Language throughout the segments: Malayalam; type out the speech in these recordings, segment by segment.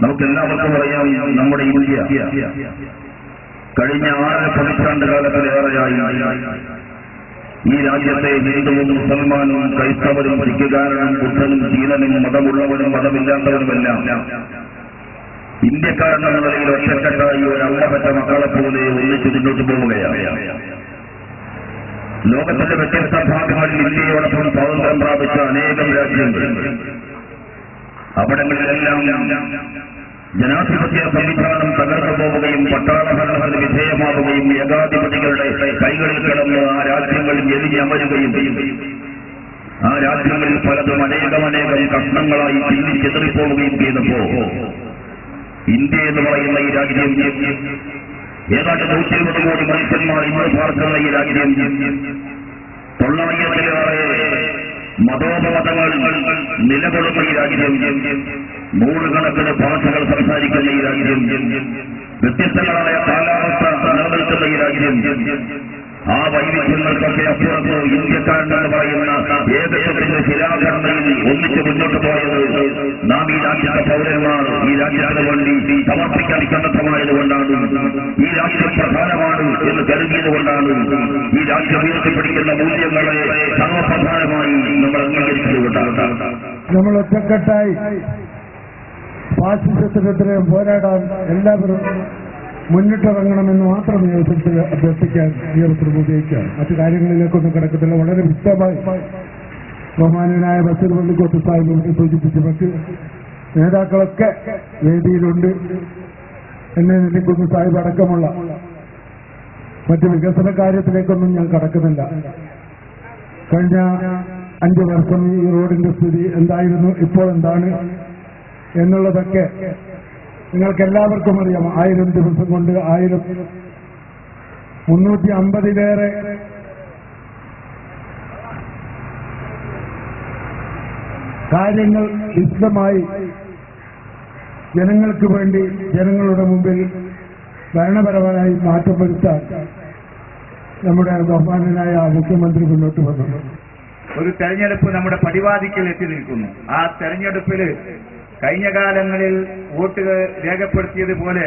നമുക്കെല്ലാവർക്കും അറിയാം, നമ്മുടെ ഇന്ത്യ കഴിഞ്ഞ 6 പതിറ്റാണ്ട് കാലത്തിലേറെയായി ഈ രാജ്യത്തെ ഹിന്ദുവും മുസൽമാനും ക്രൈസ്തവരും സിഖുകാരനും ബുദ്ധനും ചീനനും മതമുള്ളവരും മതമില്ലാത്തവരുമെല്ലാം ഇന്ത്യക്കാരെന്ന നിലയിൽ ഒറ്റക്കെട്ടായി ഒരു അള്ളപ്പെട്ട മക്കളെ പോലെ ഒന്നിച്ച് മുന്നോട്ട് പോവുകയാണ്. ലോകത്തിന്റെ വ്യത്യസ്ത ഭാഗങ്ങളിൽ ഇന്ത്യയോടൊപ്പം സ്വാതന്ത്ര്യം പ്രാപിച്ച അനേകം രാജ്യങ്ങൾ, അവിടങ്ങളിലെല്ലാം ജനാധിപത്യ സംവിധാനം തകർന്നു പോവുകയും പട്ടാള ഭരണത്തിന് വിധേയമാവുകയും ഏകാധിപതികളുടെ കൈകളിൽ കിടന്ന് ആ രാജ്യങ്ങൾ എരിഞ്ഞമരുകയും ആ രാജ്യങ്ങളിൽ പലതും അനേകം കഷ്ണങ്ങളായി ചിന്നിച്ചെതറിപ്പോവുകയും ചെയ്തപ്പോ ഇന്ത്യ എന്ന് പറയുന്ന ഈ രാജ്യം, ഏതാണ്ട് 120 കോടി മനുഷ്യന്മാർ ഇന്ന് പാർക്കുന്ന ഈ രാജ്യം, 900-ലേറെ മതോപമതങ്ങൾ നിലകൊള്ളുന്ന ഈ രാജ്യം, 100 കണക്കിന് ഭാഷകൾ സംസാരിക്കുന്ന ഈ രാജ്യം, വ്യത്യസ്തങ്ങളായ കാലാവസ്ഥ നിലനിൽക്കുന്ന ഈ രാജ്യം, ആ വൈവിധ്യങ്ങൾക്കൊക്കെ അപ്പുറത്ത് ഇന്ത്യക്കാരെന്ന് പറയുന്ന ഏകത്വത്തിന്റെ ശിലാഘടനയിൽ ഒന്നിച്ച് മുന്നോട്ട് പോയത് നാം ഈ രാജ്യത്തെ പൗരന്മാർ ഈ രാജ്യത്തിന് വേണ്ടി സമർപ്പിക്കാൻ സന്നദ്ധമായതുകൊണ്ടാണ്, ഈ രാജ്യം പ്രധാനമാണ് എന്ന് കരുതിയതുകൊണ്ടാണ്, ഈ രാജ്യം ഉയർത്തിപ്പിടിക്കുന്ന മൂല്യങ്ങളെ സർവപ്രധാനമായി നമ്മൾ അംഗീകരിച്ചതുകൊണ്ടാണ് നമ്മൾ ഒറ്റക്കെട്ടായി ഫാസിസത്തിനെതിരെ പോരാടാൻ എല്ലാവരും മുന്നിട്ടിറങ്ങണമെന്ന് മാത്രം നേതൃത്വത്തിൽ അഭ്യർത്ഥിക്കാൻ ഈ അവസരം ഉപയോഗിക്കാം. മറ്റു കാര്യങ്ങളിലേക്കൊന്നും കിടക്കത്തില്ല. വളരെ വ്യക്തമായി ബഹുമാന്യനായ ബഷീർ പള്ളിക്കോട്ട് സാഹിബ് സൂചിപ്പിച്ച് മറ്റ് നേതാക്കളൊക്കെ വേദിയിലുണ്ട്. എന്നെ നെല്ലിക്കുന്ന് സാഹിബ് അടക്കമുള്ള മറ്റ് വികസന കാര്യത്തിലേക്കൊന്നും ഞാൻ കടക്കുന്നില്ല. കഴിഞ്ഞ 5 വർഷം ഈ റോഡിന്റെ സ്ഥിതി എന്തായിരുന്നു, ഇപ്പോൾ എന്താണ് എന്നുള്ളതൊക്കെ നിങ്ങൾക്കെല്ലാവർക്കും അറിയാം. 1000 ദിവസം കൊണ്ട് 350-ലേറെ കാര്യങ്ങൾ വിശദമായി ജനങ്ങൾക്ക് വേണ്ടി ജനങ്ങളുടെ മുമ്പിൽ ഭരണപരമായി മാറ്റം വരുത്താൻ നമ്മുടെ ബഹുമാനനായ മുഖ്യമന്ത്രി മുന്നോട്ട് വന്നു. ഒരു തെരഞ്ഞെടുപ്പ് നമ്മുടെ പടിവാതിക്കൽ എത്തി നിൽക്കുന്നു. ആ തെരഞ്ഞെടുപ്പിൽ കഴിഞ്ഞ കാലങ്ങളിൽ വോട്ടുകൾ രേഖപ്പെടുത്തിയതുപോലെ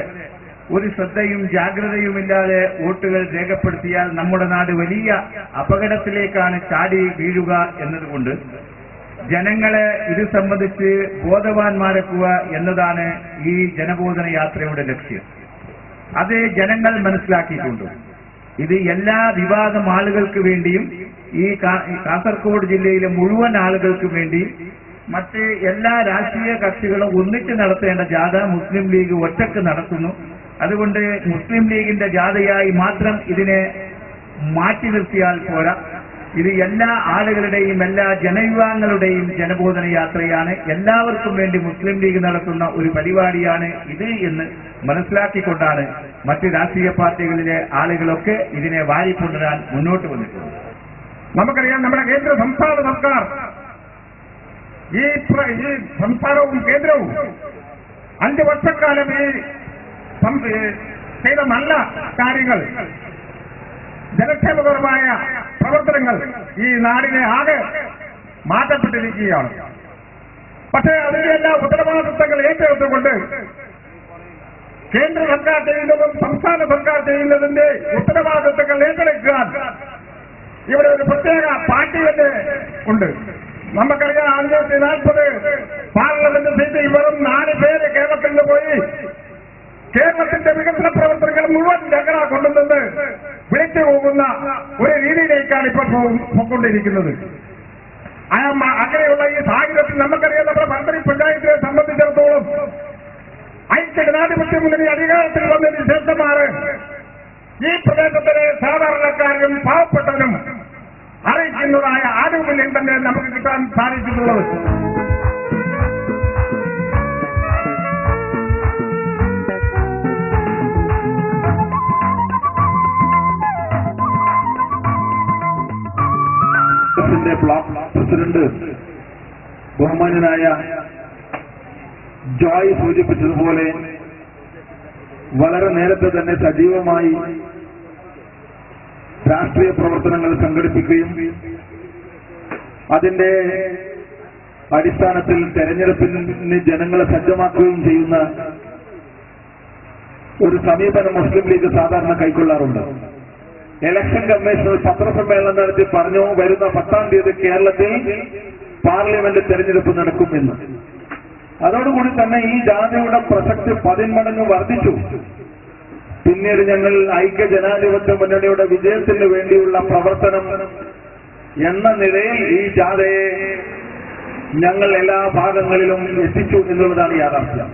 ഒരു ശ്രദ്ധയും ജാഗ്രതയുമില്ലാതെ വോട്ടുകൾ രേഖപ്പെടുത്തിയാൽ നമ്മുടെ നാട് വലിയ അപകടത്തിലേക്കാണ് ചാടി വീഴുക എന്നതുകൊണ്ട് ജനങ്ങളെ ഇത് സംബന്ധിച്ച് ബോധവാന്മാരാക്കുക എന്നതാണ് ഈ ജനബോധന യാത്രയുടെ ലക്ഷ്യം. അത് ജനങ്ങൾ മനസ്സിലാക്കിയിട്ടുണ്ട്. ഇത് എല്ലാ വിഭാഗം ആളുകൾക്ക് വേണ്ടിയും ഈ കാസർഗോഡ് ജില്ലയിലെ മുഴുവൻ ആളുകൾക്ക് വേണ്ടിയും മറ്റ് എല്ലാ രാഷ്ട്രീയ കക്ഷികളും ഒന്നിച്ച് നടത്തേണ്ട ജാഥ മുസ്ലിം ലീഗ് ഒറ്റക്ക് നടത്തുന്നു. അതുകൊണ്ട് മുസ്ലിം ലീഗിന്റെ ജാഥയായി മാത്രം ഇതിനെ മാറ്റി നിർത്തിയാൽ പോരാ. ഇത് എല്ലാ ആളുകളുടെയും എല്ലാ ജനവിഭാഗങ്ങളുടെയും ജനബോധന യാത്രയാണ്. എല്ലാവർക്കും വേണ്ടി മുസ്ലിം ലീഗ് നടത്തുന്ന ഒരു പരിപാടിയാണ് ഇത് എന്ന് മനസ്സിലാക്കിക്കൊണ്ടാണ് മറ്റ് രാഷ്ട്രീയ പാർട്ടികളിലെ ആളുകളൊക്കെ ഇതിനെ വാരിക്കൊണ്ടുവരാൻ മുന്നോട്ട് വന്നിട്ടുള്ളത്. നമുക്കറിയാം, നമ്മുടെ കേന്ദ്ര സംസ്ഥാന സർക്കാർ ഈ സംസ്ഥാനവും കേന്ദ്രവും 5 വർഷക്കാലം ഈ ചെയ്ത നല്ല കാര്യങ്ങൾ, ജനക്ഷേമപരമായ പ്രവർത്തനങ്ങൾ ഈ നാടിനെ ആകെ മാറ്റപ്പെട്ടിരിക്കുകയാണ്. പക്ഷേ അതിന്റെ എല്ലാ ഉത്തരവാദിത്തങ്ങൾ ഏറ്റെടുത്തുകൊണ്ട് കേന്ദ്ര സർക്കാർ ചെയ്യുന്നതും സംസ്ഥാന സർക്കാർ ചെയ്യുന്നതിന്റെ ഉത്തരവാദിത്തങ്ങൾ ഏറ്റെടുക്കാൻ ഇവിടെ ഒരു പ്രത്യേക പാർട്ടി തന്നെ ഉണ്ട്. നമുക്കറിയാം, 540 പാർലമെന്റ് സീറ്റിൽ വെറും 4 പേര് കേരളത്തിൽ നിന്ന് പോയി കേരളത്തിന്റെ വികസന പ്രവർത്തനങ്ങൾ മുഴുവൻ ഞങ്ങളാ കൊണ്ടുവന്ന് വിളിച്ചു പോകുന്ന ഒരു രീതിയിലേക്കാണ് ഇപ്പോൾ പോയിക്കൊണ്ടിരിക്കുന്നത്. അങ്ങനെയുള്ള ഈ സാഹചര്യത്തിൽ നമുക്കറിയാം, നമ്മുടെ മന്ത്രി പഞ്ചായത്തിനെ സംബന്ധിച്ചിടത്തോളം ഐക്യജനാധിപത്യ മുന്നണി അധികാരത്തിൽ വന്നതിന് ശേഷമാണ് ഈ പ്രദേശത്തിലെ സാധാരണക്കാരനും പാവപ്പെട്ടവനും അറിയിക്കുന്നതായ ആനുകൂല്യം തന്നെ നമുക്ക് കിട്ടാൻ സാധിച്ചിട്ടുള്ളത്. ബ്ലോക്ക് പ്രസിഡന്റ് ബഹുമാന്യനായ ജോയ് സൂചിപ്പിച്ചതുപോലെ വളരെ നേരത്തെ തന്നെ സജീവമായി രാഷ്ട്രീയ പ്രവർത്തനങ്ങൾ സംഘടിപ്പിക്കുകയും അതിന്റെ അടിസ്ഥാനത്തിൽ തെരഞ്ഞെടുപ്പിന് ജനങ്ങളെ സജ്ജമാക്കുകയും ചെയ്യുന്ന ഒരു സമീപനം മുസ്ലിം ലീഗ് സാധാരണ കൈക്കൊള്ളാറുണ്ട്. ഇലക്ഷൻ കമ്മീഷണർ പത്രസമ്മേളനം നടത്തി പറഞ്ഞു, വരുന്ന 10-ാം തീയതി കേരളത്തിൽ പാർലമെന്റ് തെരഞ്ഞെടുപ്പ് നടക്കുമെന്ന്. അതോടുകൂടി തന്നെ ഈ ജാഥയുടെ പ്രസക്തി 10 മടങ്ങ് വർദ്ധിച്ചു. പിന്നീട് ഞങ്ങൾ ഐക്യ ജനാധിപത്യ മുന്നണിയുടെ വിജയത്തിന് വേണ്ടിയുള്ള പ്രവർത്തനം എന്ന നിലയിൽ ഈ ജാഥയെ ഞങ്ങൾ എല്ലാ ഭാഗങ്ങളിലും എത്തിച്ചു എന്നുള്ളതാണ് യാഥാർത്ഥ്യം.